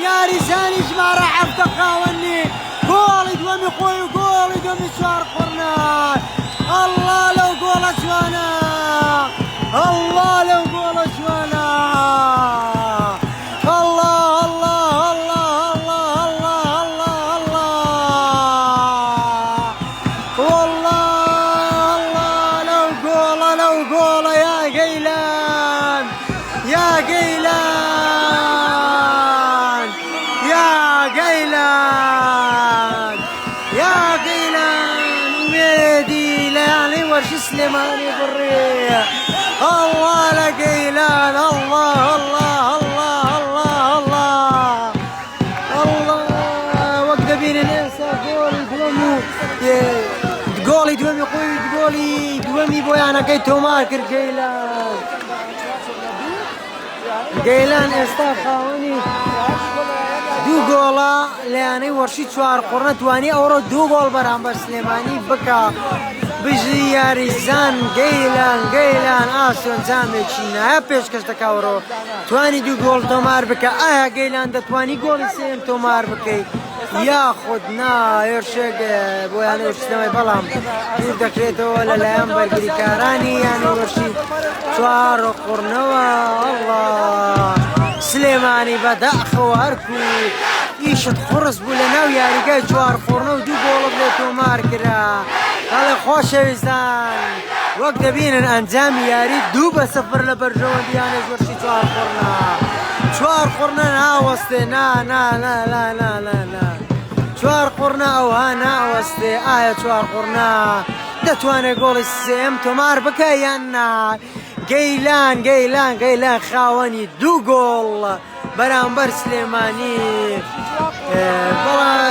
یاریزانی ژمارە حەفتە خاوەنی گۆڵی دووەمی خۆی و گۆڵی دووەمی چوار قڕنە. ئەڵڵا لەو گۆڵە جوانە، ئەڵڵا لەو گۆڵە جوانە، ئەڵڵا ئەڵڵا ئەڵڵا ئەڵڵا ئەڵڵا ئەڵڵا ئەڵڵا وەڵڵا ئەڵڵا لەو گۆڵە یا گەیلان وێدی لەیانەی وەرشی سلێمانی بڕێ. ئەڵڵا لە گەیلان، ئەڵڵا ئەڵڵا ئەڵڵا ئەڵڵا ئەڵڵا وەک دەبینن ئێستا گۆڵی دووەمی خۆی گۆڵی دووەمی بۆیانەکەی تۆمار کرد گەیلان ئێستا خاوەنی دوو گۆڵە لەیانەی وەرشی چوار قڕنە توانی ئەوڕۆ دوو گۆڵ بەرامبەر سلێمانی بکە بژی یاریزان. گەیلان ئاسۆنجامێکی نایە پێشکەش دەکاوەڕۆ توانی دوو گۆڵ تۆمار بکە. ئایا گەیلان دەتوانی گۆڵی سێم تۆمار بکەیت یاخود نا؟ هێرشێک بۆیانەی وەرشتنەوەی بەڵام دوور دەکرێتەوە لەلایەن بەرگریکارانی یانەی وەرشی چوار قڕنەوە. ئەڵڵا سلێمانی بەداخەوە هەرکو ئیشت قڕس بوو لە ناو یاریگای چوار قڕنە و دوو گۆڵت لێ تۆمار کرا. هەڵێ خۆشەویستان وەک دەبینن ئەنجامی یاری 2-0 لە بەرژەوەندیانە وەرشی چوار قڕنە ناوەستێ. چوار قڕنە ئەوها ناوەستێ. ئایا چوار قڕنە دەتوانێت گۆڵی سێم تۆمار بکە یان نا؟ گەیلان خاوەنی دوو گۆڵ بەرامبەر سلێمانی.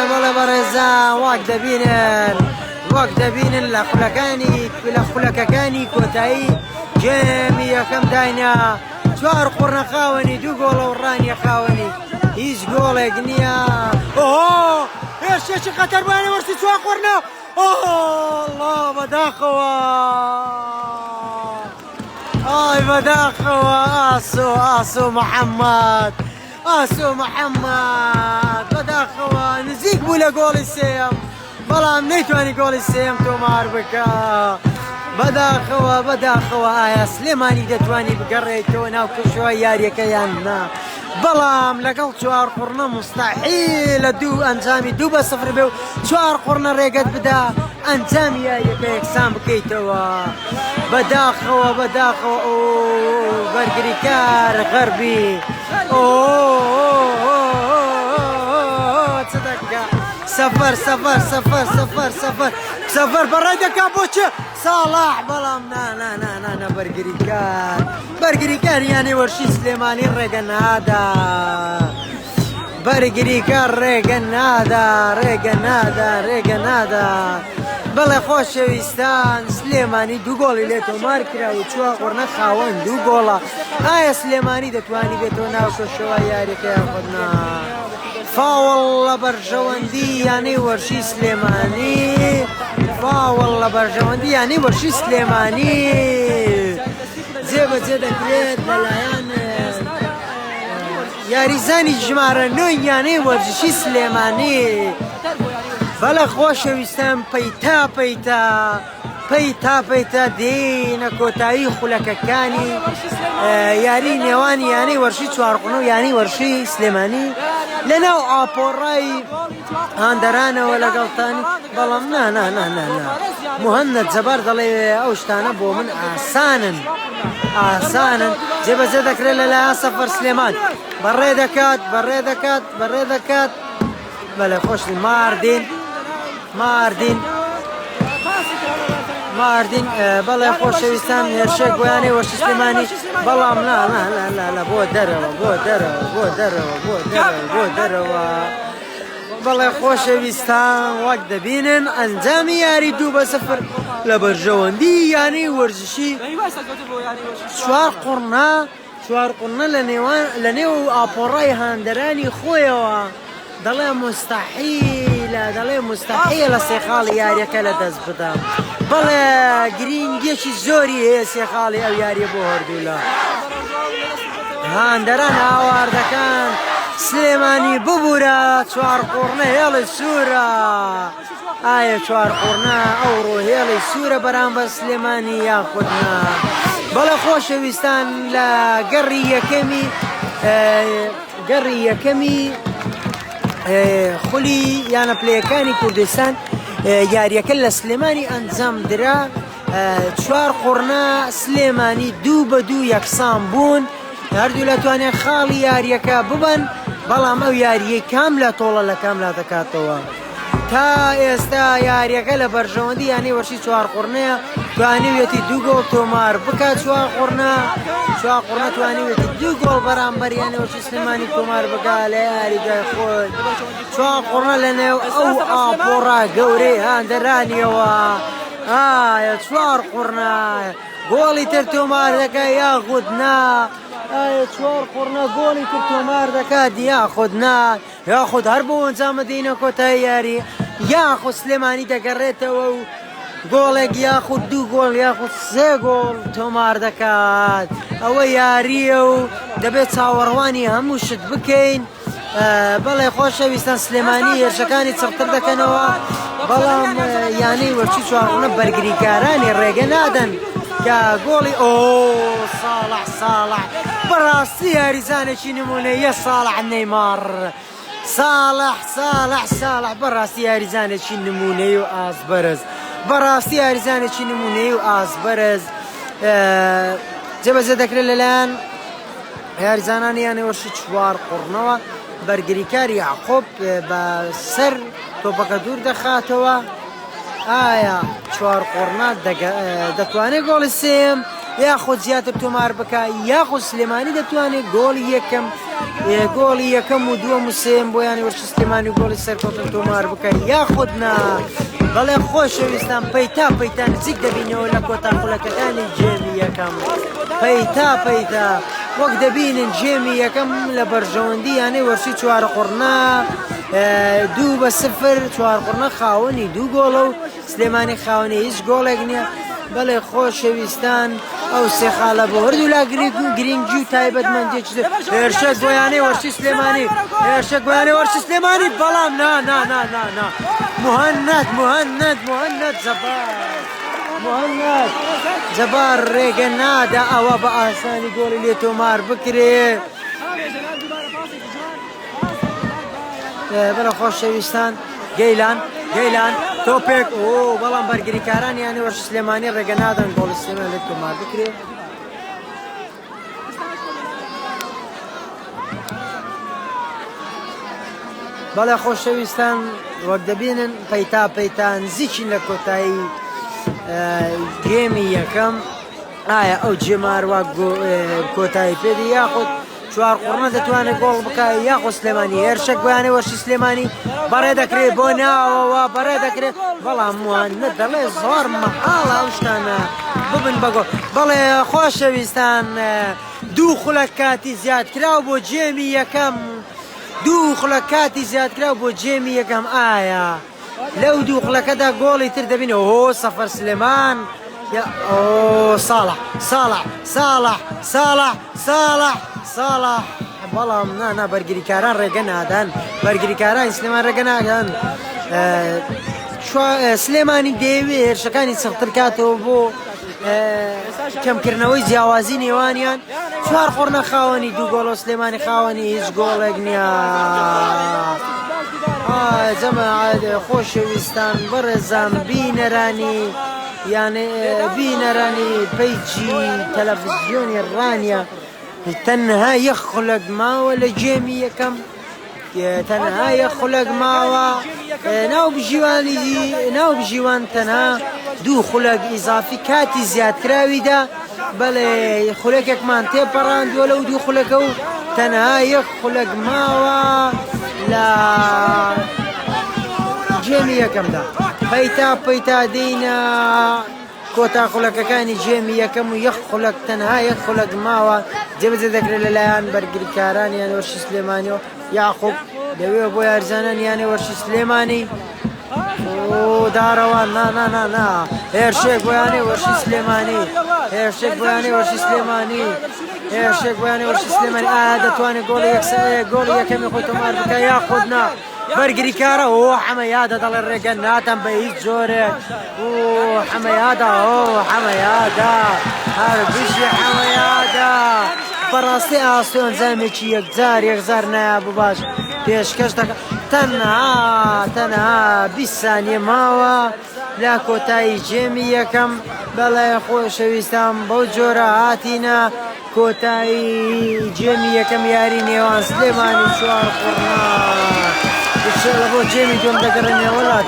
بەڵێ بەڕێزا وەک دەبینن لە خولەکەکانی کۆتایی گێمی یەکەم داینە چوار قڕنە خاوەنی دوو گۆڵە و ڕانیە خاوەنی هیچ گۆڵێک نییە. هێرشێکی خەتەربووانە وەرشی چوار قڕنە. ئەڵڵا بەداخەوە ئای بەداخەوە ئاسۆ محەممەد بەداخەوە نزیک بوو لە گۆڵی سێم بەڵام نەیتوانی گۆڵی سێم تۆمار بکە. بەداخەوە ئایا سلێمانی دەتوانی بگەڕێتەوە ناو کەشوە یاریەکە یان نا؟ بەڵام لەگەڵ چوار قڕنە مستەحیلە دوو ئەنجامی 2-0 بێ و چوار قڕنە ڕێگەت بدا ئەنجامی یاریەکە یەکسان بکەیتەوە. بەداخەوە بەرگریکار غەربی چ دەکا؟ سەفەر بەڕێ دەکا بۆچێ؟ ساڵح بەڵام نا بەرگریکار یانەی وەرشی سلێمانی ڕێگە نادا. بەرگریکار ڕێگە نادا. بەڵێ خۆشەویستان سلێمانی دوو گۆڵی لێ تۆمار کرا و چوار قڕنە خاوەن دوو گۆڵە. ئایا سلێمانی دەتوانی بێتەوە ناو کەشەوە یاریەکە یاخود نا؟ فاوڵ لە بەرژەوەندی یانەی وەرشی سلێمانی والله بەرژەوەندی یانی وەرشی سلێمانی جێبەجێ دەکرێت لەلایەن یاریزانی ژمارە 9 یانەی وەرزشی سلێمانی. بەڵێ خۆشەویستان پەیتا دێنە کۆتایی خولەکەکانی یاری نێوانی یانەی وەرشی چوارقونە و یانی وەرشی سلێمانی لەناو ئاپۆڕایی هاندەرانەوە لەگەڵتانی. بەڵام نا موهەنەد جەبار دەڵێ ئەو شتانە بۆ من ئاسانن جێبەجێ دەکرێت لەلایەن سەفەر سلێمان. بەڕێ دەکات بەڵێ خۆشی ماردین بەڵێ خۆشەویستان هێرشێک گویانەی وەرشی سلێمانی. بەڵام لا بۆ دەرەوە بەڵێ خۆشەویستان وەک دەبینن ئەنجامی یاری 2-0 لە بەرژەوەندی یانەی وەرزشی چوار قوڕنە لە نێو ئاپۆڕای هاندەرانی خۆیەوە. دەڵێ مستەحیلە لە سێخاڵی یاریەکە لە دەست بدەم. بەڵێ گرنگێکی زۆری هەیە سێخاڵی ئەو یاریە بۆ هەردوولە هاندەران هاواردەکان. سلێمانی ببوورە چوار قوڕنە هێڵی سوورە. ئایا چوار قوڕنە ئەوڕۆ هێڵی سوورە بەرامبەر سلێمانی یاخودنا. بەڵێ خۆشەویستان لە گەڕی یەکەمی خولی یانە پلەیەکانی کوردستان یاریەکە لە سلێمانی ئەنجام درا. چوار قوڕنە سلێمانی 2-2 یەکسان بوون. هەردوو لەتوانێت خاڵی یاریەکە ببن بەڵام ئەو یاریەی کام لە تۆڵە لە کام لا دەکاتەوە. تا ئێستا یاریەکە لە بەرژەوەندی یانەی وەرشی چوار قوڕنەیە توانیوێتی 2 گۆڵ تۆمار بکات. چوار قوڕنە توانیوێتی 2 گۆڵ بەرامبەر یانەی وەرشی سلێمانی تۆمار بکات لە یاریگای خۆی. چوار قوڕنە لەنێو ئەو ئاپۆڕا گەورەی هاندەرانیەوە. ئایا چوار قوڕنە گۆڵی تر تۆمار دەکات یاخود نا؟ ئایا چوار قوڕنە گۆڵی تر تۆمار دەکات یاخود نا؟ یاخود هەر بۆ ئەنجامە دێنە کۆتایی یاری یاخود سلێمانی دەگەڕێتەوە و گۆڵێک یاخود 2 گۆڵ یاخود 3 گۆڵ تۆمار دەکات. ئەوە یاریە و دەبێت چاوەڕوانی هەموو شت بکەین. بەڵێ خۆشەویستان سلێمانی هێرشەکانی چڕتر دەکەنەوە بەڵام یانەی وەرچی چوارقوڕنە بەرگریکارانی ڕێگە نادەن کە گۆڵی ساڵح بەڕاستی یاریزانێکی نمونەیە ساڵح نەیمار ساڵح بەڕاستی یاریزانێکی نمونەی و ئاسبەرز جێبەجێ دەکرێت لەلایەن یاریزانانی یانەی وەرشی چوار قوڕنەوە. بەرگریکار یعقوب بە سەر تۆپەکە دوور دەخاتەوە. ئایا چوار قوڕنە دەتوانێت گۆڵی سێم یاخود زیاتر تۆمار بکات یاخود سلێمانی دەتوانێت گۆڵی یەکەم و دووەم و سێم بۆ یانی وەرشی سلێمانی و گۆڵی سەرکەوتن تۆمار بکات یاخود نا. بەڵێ خۆشەویستان پەیتا نزیک دەبینەوە لە کۆتا خولەکەکانی جێمی یەکەم. پەیتا وەک دەبینن جێمی یەکەم لە بەرژەوەندی یانەی وەرشی چوار قوڕنە 2-0 چوار قوڕنە خاوەنی 2 گۆڵە و سلێمانی خاوەنی هیچ گۆڵێک نییە. بەڵێ خۆشەویستان ئەو سێخاڵە بۆ هەردوو لا گرنگی و تایبەتمەندێکی هێرشە گۆیانەی وەرشی سلێمانی بەڵام نا موهەنەد جەبار ڕێگە نادا ئەوە بە ئاسانی گۆڵی لێ تۆمار بکرێ. بەڵێ خۆشەویستان گەیلان تۆپێک بەڵام بەرگریکاران یانی وەرشی سلێمانی ڕێگە نادەن گۆڵی سلێمان لێ تۆمار بکرێ. بەڵێ خۆشەویستان وەک دەبینن پەیتا نزیکین لە کۆتایی گێمی یەکەم. ئایا ئەو جێماروە کۆتایی پێدی یاخود چوار قوڕنە دەتوانێت گۆڵ بکات یاخود سلێمانی هێرشەک بۆیانەی وەرشی سلێمانی بەڕێ دەکرێت بۆ ناوەوە بەڕێ دەکرێت بەڵام موانە دەڵێ زۆر مەحاڵە ئەو شتانە ببن بە گۆڵ. بەڵێ خۆشەویستان 2 خولەک کاتی زیادکراو بۆ جێمی یەکەم. 2 خولەک کاتی زیادکراو بۆ جێمی یەکەم. ئایا لو دوق كذا جول يتردبين هو صفر سليمان يا أوه صالح صالح صالح صالح صالح صالح بەڵام نا بەرگریکاران ڕێگە نادان بەرگریکاران سلێمان ڕێگە نادان سلێمانی دەیەوێت هێرشەکانی سەختتر کاتەوە بۆ کەمکردنەوەی جیاوازی نێوانیان 4 خۆڕ نەخاوەنی 2 گۆڵ و سلێمانی خاوەنی هیچ گۆڵێک نییە جەماعەت خۆشەویستان بەڕێزان بینەرانی یانێ بینەرانی پەیجی تەلەڤیزیۆنی ڕانیە تەنها یەک خولەک ماوە لە جێمی یەکەم تەنها یەک خولەک ماوە ناو بژیوان تەنها 2 خولەک ئیزافی کاتی زیادکراویدا بەڵێ خولەکێکمان تێپەڕاندووە لەو 2 خولەکە و تەنها یەک خولەک ماوە لە جێمی یەکەمدا پەیتا دێینە کۆتا خولەکەکانی جێمی یەکەم و یەک خولەک تەنها یەک خولەک ماوە جێبەجێ دەکرێت لەلایەن بەرگریکاران یان وەرشی سلێمانی و یاعقوب دەوێت بۆ یارزانان یانێ وەرشی سلێمانی داڕەوان نا هێرشێک بۆیانێ وەرشی سلێمانی هێرشێک بۆیانێ وەرشی سلێمانی هێرشێک بۆیانێ وەرشی سلێمانی ئایا دەتوانێت گۆڵی یەکەمی خۆی تۆمار بکە یاخود نا بەرگریکارە حەمەیادە دەڵێ ڕێگە ناتەم بە هیچ جۆرێک حەمەیادە حەمەیادە هەر بژی حەمەیادە بەڕاستی ئاسۆ ئەنجامێکی یەکجار نایە باش پێشکەش دەکە تەنها 20 سانیە ماوە لا کۆتایی جێمی یەکەم بەڵێ خۆشەویستان بەو جۆرە هاتینە کۆتایی جێمی یەکەم یاری نێوان سلێمانی 4 خۆڕ لە بۆ جێمی دوم دەگەڕێنێ وڵات